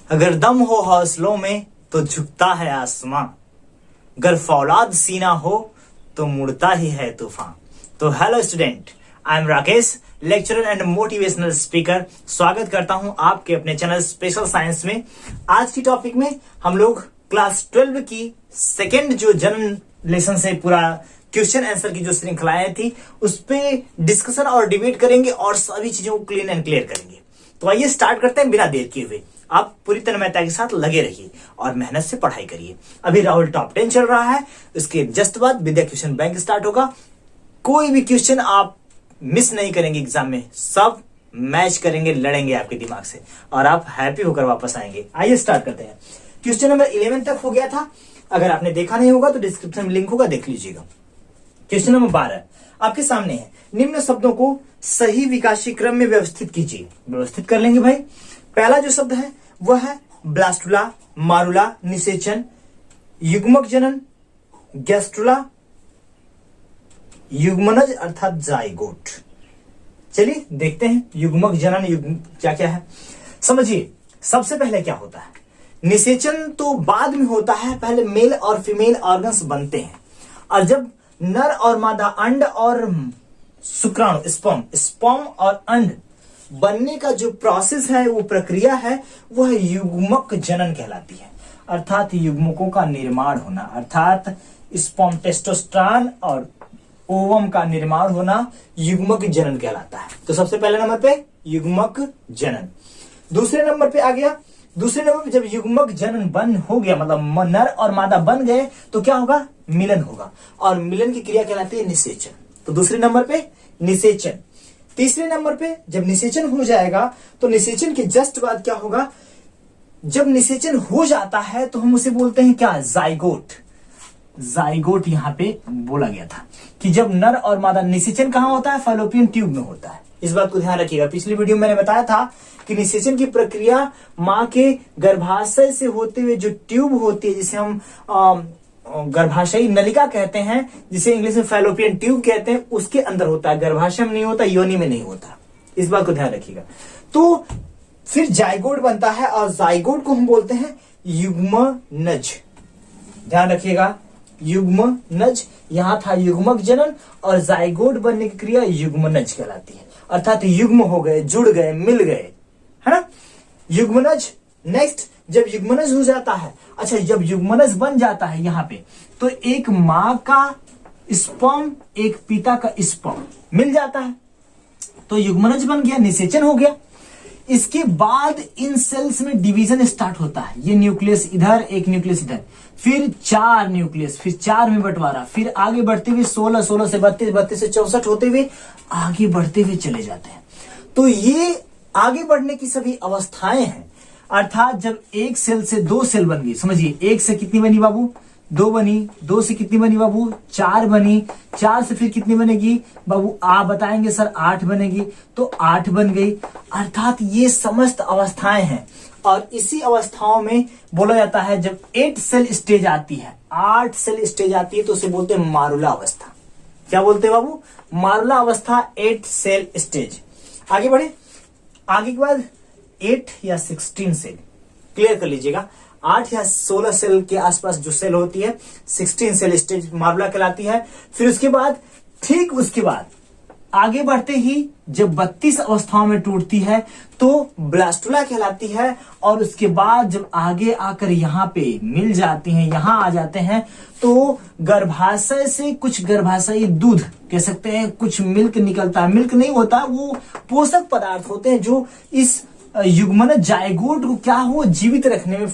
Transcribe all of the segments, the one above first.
अगर दम हो हौसलों में तो झुकता है आसमां, अगर फौलाद सीना हो तो मुड़ता ही है तूफान। तो hello student, I am Rakesh, lecturer and motivational speaker. स्वागत करता हूं आपके अपने चैनल स्पेशल साइंस में। आज की टॉपिक में हम लोग क्लास 12 की सेकेंड जो जनरल लेसन से पूरा क्वेश्चन आंसर की जो श्रृंखलाएं थी उस पे डिस्कशन और डिबेट करेंगे और सभी चीजों को क्लीन एंड क्लियर करेंगे। तो आइए स्टार्ट करते हैं बिना देर किए हुए। आप पूरी तन्मयता के साथ लगे रहिए और मेहनत से पढ़ाई करिए। अभी राहुल टॉप 10 चल रहा है, उसके जस्ट बाद विद्या क्वेश्चन बैंक स्टार्ट होगा। कोई भी क्वेश्चन आप मिस नहीं करेंगे एग्जाम में, सब मैच करेंगे, लड़ेंगे आपके दिमाग से और आप हैप्पी होकर वापस आएंगे। आइए स्टार्ट करते हैं। क्वेश्चन नंबर 11 तक हो गया था, अगर आपने देखा नहीं होगा तो डिस्क्रिप्शन में लिंक होगा, देख लीजिएगा। क्वेश्चन नंबर 12 आपके सामने है। निम्न शब्दों को सही विकासी क्रम में व्यवस्थित कीजिए। व्यवस्थित कर लेंगे भाई। पहला जो शब्द है वह है ब्लास्टुला, मारुला, निषेचन, युग्मक जनन, गैस्ट्रुला, युग्मनज अर्थात जाइगोट। चलिए देखते हैं युग्मक जनन क्या क्या है, समझिए। सबसे पहले क्या होता है, निषेचन तो बाद में होता है, पहले मेल और फीमेल ऑर्गन्स बनते हैं और जब नर और मादा अंड और शुक्राणु स्पर्म और अंड बनने का जो प्रोसेस है, वो प्रक्रिया है, वह युग्मक जनन कहलाती है। अर्थात युग्मकों का निर्माण होना, अर्थात स्पर्म टेस्टोस्टेरोन और ओवम का निर्माण होना युग्मक जनन कहलाता है। तो सबसे पहले नंबर पे युग्मक जनन। दूसरे नंबर पे आ गया, दूसरे नंबर पे जब युग्मक जनन बन हो गया, मतलब नर और मादा बन गए, तो क्या होगा, मिलन होगा और मिलन की क्रिया कहलाती है निषेचन। तो दूसरे नंबर पे निषेचन। तीसरे नंबर पे जब निषेचन हो जाएगा तो निषेचन के जस्ट बाद क्या होगा, जब निषेचन हो जाता है तो हम उसे बोलते हैं क्या, जाइगोट। जाइगोट यहां पे बोला गया था कि जब नर और मादा, निषेचन कहां होता है, फैलोपियन ट्यूब में होता है। इस बात को ध्यान रखिएगा। पिछली वीडियो में मैंने बताया था कि निषेचन की प्रक्रिया मां के गर्भाशय से होते हुए जो ट्यूब होती है, जिसे हम गर्भाशयी नलिका कहते हैं, जिसे इंग्लिश में फैलोपियन ट्यूब कहते हैं, उसके अंदर होता है। गर्भाशय में नहीं होता, योनि में नहीं होता। इस बात को ध्यान रखिएगा। तो फिर जाइगोट बनता है और जाइगोट को हम बोलते हैं युग्मनज। ध्यान रखिएगा, युग्मनज। यहां था युग्मक जनन और जाइगोट बनने की क्रिया युग्मनज कहलाती है। अर्थात युग्म हो गए, जुड़ गए, मिल गए, है ना, युग्मनज। नेक्स्ट, जब युग्मनज हो जाता है, अच्छा जब युग्मनज बन जाता है यहां पे, तो एक मां का स्पर्म एक पिता का स्पर्म मिल जाता है, तो युग्मनज बन गया, निषेचन हो गया। इसके बाद इन सेल्स में डिवीजन स्टार्ट होता है। ये न्यूक्लियस इधर, एक न्यूक्लियस इधर, फिर 4 न्यूक्लियस, फिर 4 में बंटवारा, फिर आगे बढ़ते हुए 16, 16 से 32, 32 से 64 होते हुए आगे बढ़ते हुए चले जाते हैं। तो ये आगे बढ़ने की सभी अवस्थाएं हैं। अर्थात जब एक सेल से 2 सेल बन गई, समझिए, एक से कितनी बनी बाबू, 2 बनी, 2 से कितनी बनी बाबू, 4 बनी, 4 से फिर कितनी बनेगी बाबू, आप बताएंगे सर 8 बनेगी, तो 8 बन गई। अर्थात ये समस्त अवस्थाएं हैं और इसी अवस्थाओं में बोला जाता है जब 8 सेल स्टेज आती है, 8 सेल स्टेज आती है, तो उसे बोलते हैं मारुला अवस्था। क्या बोलते हैं बाबू, मारुला अवस्था, 8 सेल स्टेज। आगे बढ़े, आगे के बाद 8 या 16 सेल, क्लियर कर लीजिएगा। 8 या 16 सेल के आसपास जो सेल होती है, 16 सेल स्टेज मारुला कहलाती है। फिर उसके बाद, ठीक उसके बाद आगे बढ़ते ही जब 32 अवस्थाओं में टूटती है तो ब्लास्टुला कहलाती है। और उसके बाद जब आगे आकर यहाँ पे मिल जाती हैं, यहाँ आ जाते हैं, तो गर्भाशय से कुछ गर्भाशयी दूध कह सकते हैं, कुछ मिल्क निकलता है। मिल्क नहीं होता, वो पोषक पदार्थ होते हैं जो इस युग्मनज जाइगोट को क्या हो, जीवित रखने में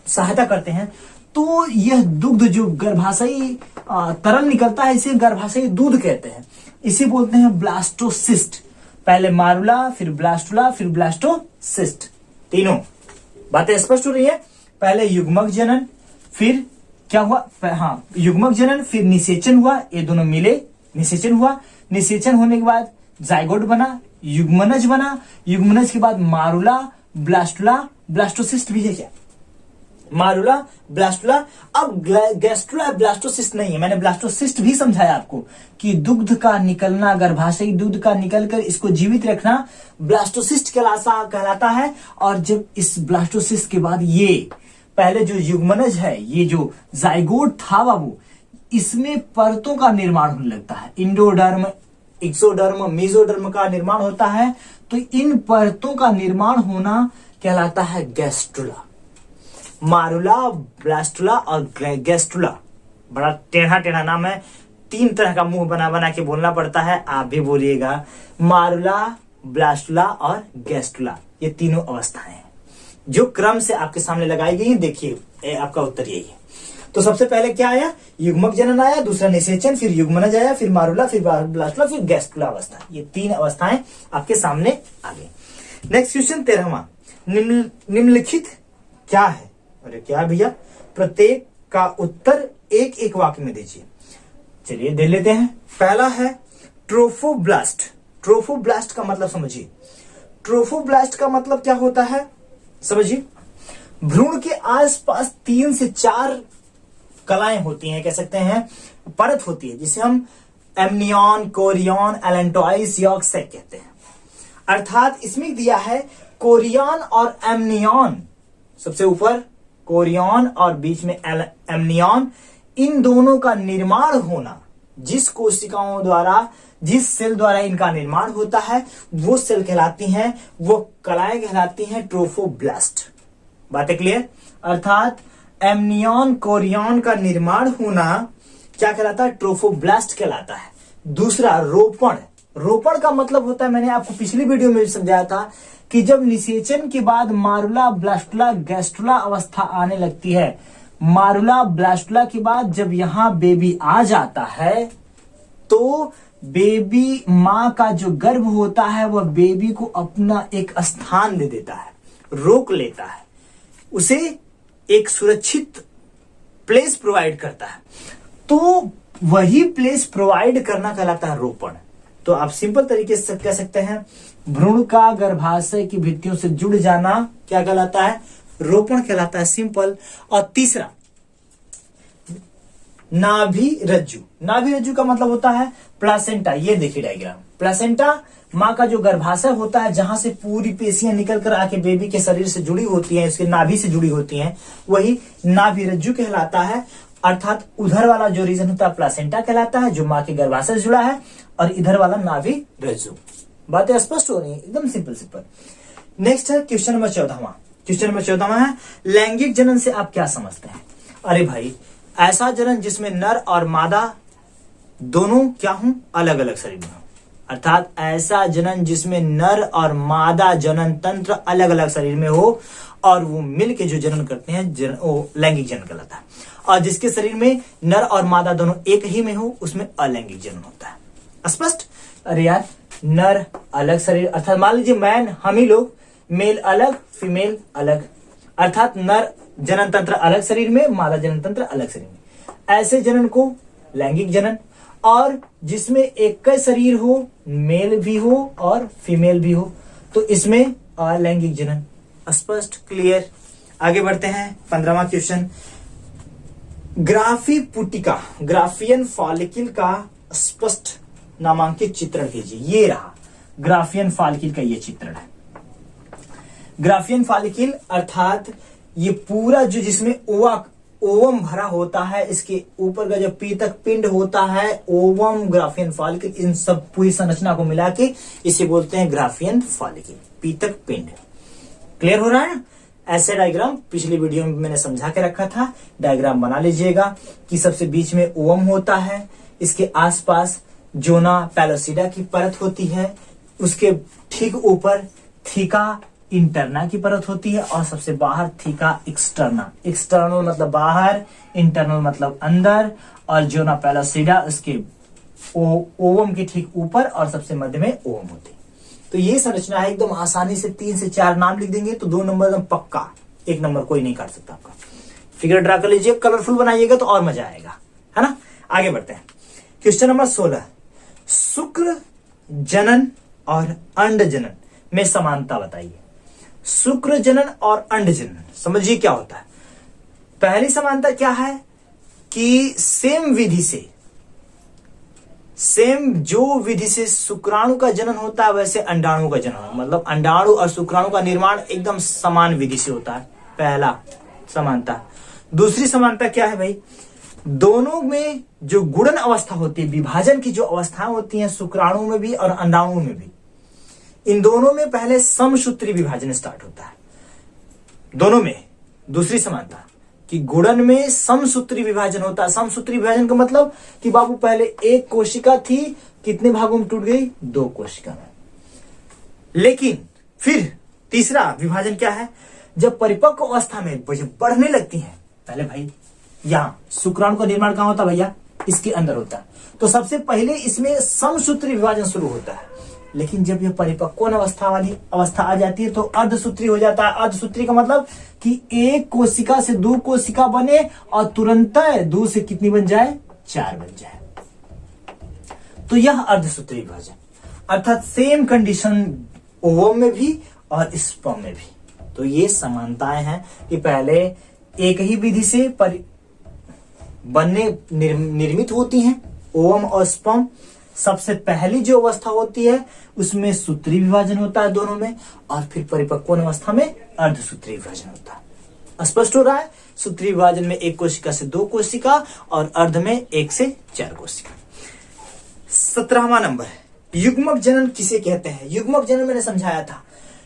सहायता करते हैं। तो यह दुग्ध जो गर्भाशयी तरल निकलता है, इसे गर्भाशयी दूध कहते हैं। इसे बोलते हैं ब्लास्टोसिस्ट। पहले मारुला, फिर ब्लास्टुला, फिर ब्लास्टोसिस्ट। तीनों बातें स्पष्ट हो रही है। पहले युग्मक जनन, फिर क्या हुआ, हाँ युग्मक जनन, फिर निषेचन हुआ, ये दोनों मिले, निषेचन हुआ। निषेचन होने के बाद जाइगोट बना, युग्मनज बना, युग्मनज के बाद मारुला, ब्लास्टुला, ब्लास्टोसिस्ट भी है क्या, मारुला, ब्लास्टुला। अब गैस्ट्रुला ब्लास्टोसिस्ट नहीं है, मैंने ब्लास्टोसिस्ट भी समझाया आपको कि दुग्ध का निकलना, गर्भाशयी दूध का निकलकर इसको जीवित रखना ब्लास्टोसिस्ट कहलाता है। और जब इस ब्लास्टोसिस्ट के बाद ये पहले जो युग्मनज है, ये जो जाइगोट था बाबू, इसमें परतों का निर्माण होने लगता है। इंडोडर्म, एक्सोडर्म, मेसोडर्म का निर्माण होता है। तो इन परतों का निर्माण होना कहलाता है गैस्ट्रुला। मारुला, ब्लास्टुला और गैस्ट्रुला, बड़ा टेढ़ा टेढ़ा नाम है, 3 तरह का मुंह बना बना के बोलना पड़ता है, आप भी बोलिएगा। मारुला, ब्लास्टुला और गैस्ट्रुला, ये तीनों अवस्थाएं हैं जो क्रम से आपके सामने लगाई गई हैं। देखिए आपका उत्तर यही है। तो सबसे पहले क्या आया, युग्मक जनन आया, दूसरा निषेचन, फिर युग्मनज आया, फिर मारुला, फिर ब्लास्टुला, फिर गैस्ट्रुला अवस्था। ये 3 अवस्थाएं आपके सामने आ गई। नेक्स्ट क्वेश्चन 13वां, निम्नलिखित क्या है? अरे क्या भैया, प्रत्येक का उत्तर एक एक वाक्य में दीजिए। चलिए दे लेते हैं। पहला है ट्रोफोब्लास्ट। ट्रोफोब्लास्ट का मतलब समझिए। ट्रोफोब्लास्ट का मतलब क्या होता है समझिए। भ्रूण के आसपास 3 से 4 कलाएं होती हैं, कह सकते हैं परत होती है, जिसे हम amnion, chorion, allantois, yolk sac कहते हैं। अर्थात इसमें दिया है कोरियन और एमनियन, सबसे ऊपर कोरियन और बीच में एमनियन, इन दोनों का निर्माण होना, जिस कोशिकाओं द्वारा, जिस सेल द्वारा इनका निर्माण होता है वो सेल कहलाती हैं, वो कलाएं कहलाती हैं ट्रोफोब्लास्ट। बातें क्लियर? अर्थात एमनियन, कोरियन का निर्माण होना क्या कहलाता है? ट्रोफोब्लास्ट कहलाता है। दूसरा रोपण। रोपण का मतलब होता है, मैंने आपको पिछली वीडियो में भी समझाया था कि जब निषेचन के बाद मारुला, ब्लास्टुला, गैस्ट्रुला अवस्था आने लगती है, मारुला, ब्लास्टुला के बाद जब यहां बेबी आ जाता है तो बेबी मां का जो गर्भ होता है वह बेबी को अपना एक स्थान दे देता है, रोक लेता है, उसे एक सुरक्षित प्लेस प्रोवाइड करता है। तो वही प्लेस प्रोवाइड करना कहलाता है रोपण। तो आप सिंपल तरीके से कह सकते हैं भ्रूण का गर्भाशय की भित्तियों से जुड़ जाना क्या कहलाता है? रोपण कहलाता है, सिंपल। और तीसरा नाभि रज्जु। नाभि रज्जु का मतलब होता है प्लासेंटा। ये देखिए डायग्राम, प्लासेंटा मां का जो गर्भाशय होता है, जहां से पूरी पेशियां निकल कर आके बेबी के शरीर से जुड़ी होती हैं, इसके नाभि से जुड़ी होती हैं, वही नाभि रज्जु कहलाता है। अर्थात उधर वाला जो रीजन होता है प्लासेंटा कहलाता है, जो मां के गर्भाशय से जुड़ा है, और इधर वाला नाभि रज्जु। बातें स्पष्ट हो रही है, एकदम सिंपल सिंपल। नेक्स्ट है क्वेश्चन नंबर 14वां। क्वेश्चन नंबर 14वां है लैंगिक जनन से आप क्या समझते हैं? अरे भाई, ऐसा जनन जिसमें नर और मादा दोनों क्या हूं? अलग अलग शरीर में हो। अर्थात ऐसा जनन जिसमें नर और मादा जनन तंत्र अलग अलग शरीर में हो और वो मिल के जो जनन करते हैं वो लैंगिक जनन कहलाता है। और जिसके शरीर में नर और मादा दोनों एक ही में हो उसमें अलैंगिक जनन होता है। स्पष्ट? अरे यार, नर अलग शरीर, अर्थात मान लीजिए मैन, हम ही लोग, मेल अलग, फीमेल अलग, अर्थात नर जनन तंत्र अलग शरीर में, मादा जनन तंत्र अलग शरीर में, ऐसे जनन को लैंगिक जनन। और जिसमें एक का शरीर हो, मेल भी हो और फीमेल भी हो, तो इसमें अलैंगिक जनन। स्पष्ट? क्लियर? आगे बढ़ते हैं। 15वां क्वेश्चन, ग्राफी पुटिका, ग्राफियन फॉलिकल का स्पष्ट नामांकित चित्रण कीजिए। ये रहा ग्राफियन फॉलिकल का, ये चित्रण है। ग्राफियन फॉलिकल अर्थात ये पूरा जो जिसमें ओवम भरा होता है, इसके ऊपर का जो पीतक पिंड होता है, ओवम, ग्राफियन फॉलिकल, इन सब पूरी संरचना को मिला के इसे बोलते हैं ग्राफियन फॉलिकल, पीतक पिंड। क्लियर हो रहा है ना? ऐसे डायग्राम पिछली वीडियो में मैंने समझा के रखा था, डायग्राम बना लीजिएगा कि सबसे बीच में ओवम होता है, इसके आसपास जोना पैलोसिडा की परत होती है, उसके ठीक ऊपर थीका इंटरना की परत होती है, और सबसे बाहर थीका एक्सटर्ना। एक्सटर्नल मतलब बाहर, इंटरनल मतलब अंदर, और जोना पैलोसिडा उसके ओवम के ठीक ऊपर और सबसे मध्य में ओवम होती है। तो ये संरचना है, एकदम आसानी से 3 से 4 नाम लिख देंगे तो 2 नंबर एकदम पक्का, 1 नंबर कोई नहीं काट सकता आपका। फिगर ड्रा कर लीजिए, कलरफुल बनाइएगा तो और मजा आएगा, है ना? आगे बढ़ते हैं। क्वेश्चन नंबर 16, शुक्र जनन और अंड जनन में समानता बताइए। शुक्र जनन और अंड जनन समझिए क्या होता है। पहली समानता क्या है कि सेम विधि से, सेम जो विधि से शुक्राणु का जनन होता है वैसे अंडाणु का जनन, मतलब अंडाणु और शुक्राणु का निर्माण एकदम समान विधि से होता है, पहला समानता। दूसरी समानता क्या है भाई, दोनों में जो गुणन अवस्था होती है, विभाजन की जो अवस्थाएं होती हैं शुक्राणु में भी और अंडाणु में भी, इन दोनों में पहले समसूत्री विभाजन स्टार्ट होता है दोनों में। दूसरी समानता कि गुणन में समसूत्री विभाजन होता है। समसूत्री विभाजन का मतलब कि बाबू पहले एक कोशिका थी, कितने भागों में टूट गई, 2 कोशिका में। लेकिन फिर तीसरा विभाजन क्या है, जब परिपक्व अवस्था में बढ़ने लगती है, पहले भाई यहां शुक्राणु का निर्माण कहां होता है भैया, इसके अंदर होता है, तो सबसे पहले इसमें समसूत्री विभाजन शुरू होता है। लेकिन जब यह परिपक्व अवस्था वाली अवस्था आ जाती है तो अर्धसूत्री हो जाता है। अर्धसूत्री का मतलब कि एक कोशिका से 2 कोशिका बने और तुरंत 2 से कितनी बन जाए, 4 बन जाए, तो यह अर्धसूत्री विभाजन। अर्थात सेम कंडीशन ओवम में भी और स्पर्म में भी। तो ये समानताएं हैं कि पहले एक ही विधि से बनने निर्मित होती हैं ओवम और स्पर्म। सबसे पहली जो अवस्था होती है उसमें सूत्री विभाजन होता है दोनों में, और फिर परिपक्व अवस्था में अर्धसूत्री विभाजन होता है। स्पष्ट हो रहा है, सूत्री विभाजन में 1 कोशिका से 2 कोशिका और अर्ध में 1 से 4 कोशिका। 17वां नंबर, युग्मक जनन किसे कहते हैं। युग्मक जनन मैंने समझाया था,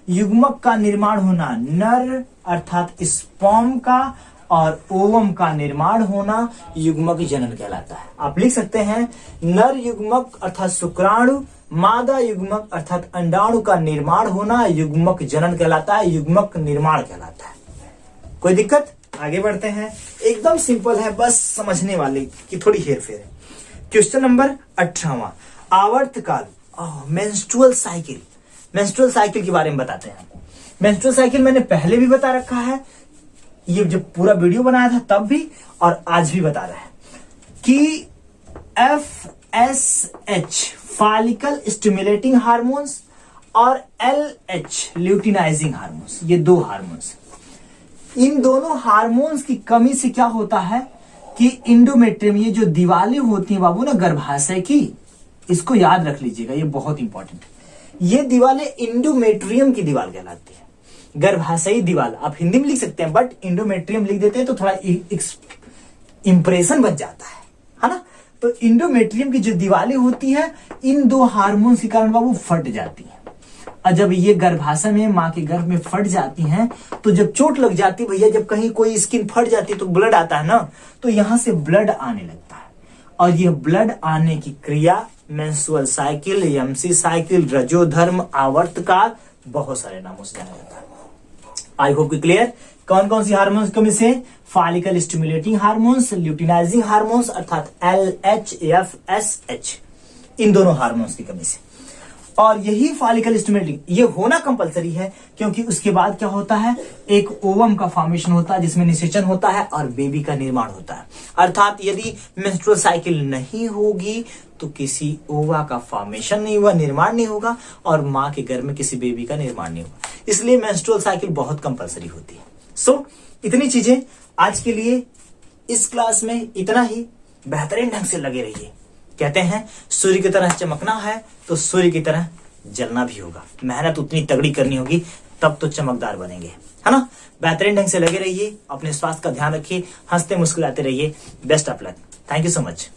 युग्मक का निर्माण होना, नर अर्थात स्पर्म का और ओवम का निर्माण होना युग्मक जनन कहलाता है। आप लिख सकते हैं नर युग्मक अर्थात शुक्राणु, मादा युग्मक अर्थात अंडाणु का निर्माण होना युग्मक जनन कहलाता है, युग्मक निर्माण कहलाता है। कोई दिक्कत, आगे बढ़ते हैं। एकदम सिंपल है, बस समझने वाले की थोड़ी हेरफेर है। क्वेश्चन नंबर 18वां, आवर्तकाल, मेंस्ट्रुअल साइकिल। मेंस्ट्रुअल साइकिल के बारे में बताते हैं। मेंस्ट्रुअल साइकिल मैंने पहले भी बता रखा है, ये जब पूरा वीडियो बनाया था तब भी और आज भी बता रहे हैं कि FSH फॉलिकल स्टिमुलेटिंग हार्मोन्स और LH ल्यूटिनाइजिंग हार्मोन्स, ये 2 हार्मोन्स, इन दोनों हार्मोन्स की कमी से क्या होता है कि इंडोमेट्रियम, ये जो दीवारें होती हैं बाबू ना गर्भाशय की, इसको याद रख लीजिएगा, ये बहुत इंपॉर्टेंट है। ये दीवारें इंडोमेट्रियम की दीवार कहलाती है, गर्भाशयी दीवार। आप हिंदी में लिख सकते हैं बट इंडोमेट्रियम लिख देते हैं तो थोड़ा इंप्रेशन बन जाता है ना। तो इंडोमेट्रियम की जो दीवारें होती है इन 2 हार्मोन्स के कारण बाबू फट जाती हैं, और जब ये गर्भाशय में मां के गर्भ में फट जाती हैं तो जब चोट लग जाती है भैया, जब कहीं कोई स्किन फट जाती है तो ब्लड आता है ना, तो यहां से ब्लड आने लगता है, और यह ब्लड आने की क्रिया मेंस्ट्रुअल साइकिल, यमसी साइकिल, रजोधर्म, आवर्तकाल, बहुत सारे नामों से जाना जाता है। आई होप कि क्लियर। कौन कौन सी हार्मोन्स कमी से, follicle stimulating hormones, luteinising hormones अर्थात LH, FSH, इन दोनों हार्मोन्स की कमी से। और यही फॉलिकल स्टिमुलेटिंग ये होना कंपलसरी है, क्योंकि उसके बाद क्या होता है, एक ओवम का फॉर्मेशन होता है जिसमें निषेचन होता है और बेबी का निर्माण होता है। अर्थात यदि मेंस्ट्रुअल साइकिल नहीं होगी तो किसी ओवा का फॉर्मेशन नहीं हुआ, निर्माण नहीं होगा, और मां के गर्भ में किसी बेबी का निर्माण नहीं होगा। इसलिए मेंस्ट्रुअल साइकिल बहुत कंपलसरी होती है। सो इतनी चीजें आज के लिए इस क्लास में, इतना ही। बेहतरीन ढंग से लगे रहिए। कहते हैं सूर्य की तरह चमकना है तो सूर्य की तरह जलना भी होगा, मेहनत उतनी तगड़ी करनी होगी, तब तो चमकदार बनेंगे, है ना। बेहतरीन ढंग से लगे रहिए, अपने स्वास्थ्य का ध्यान रखिए, हंसते मुस्कुराते रहिए। Best of luck. Thank you so much.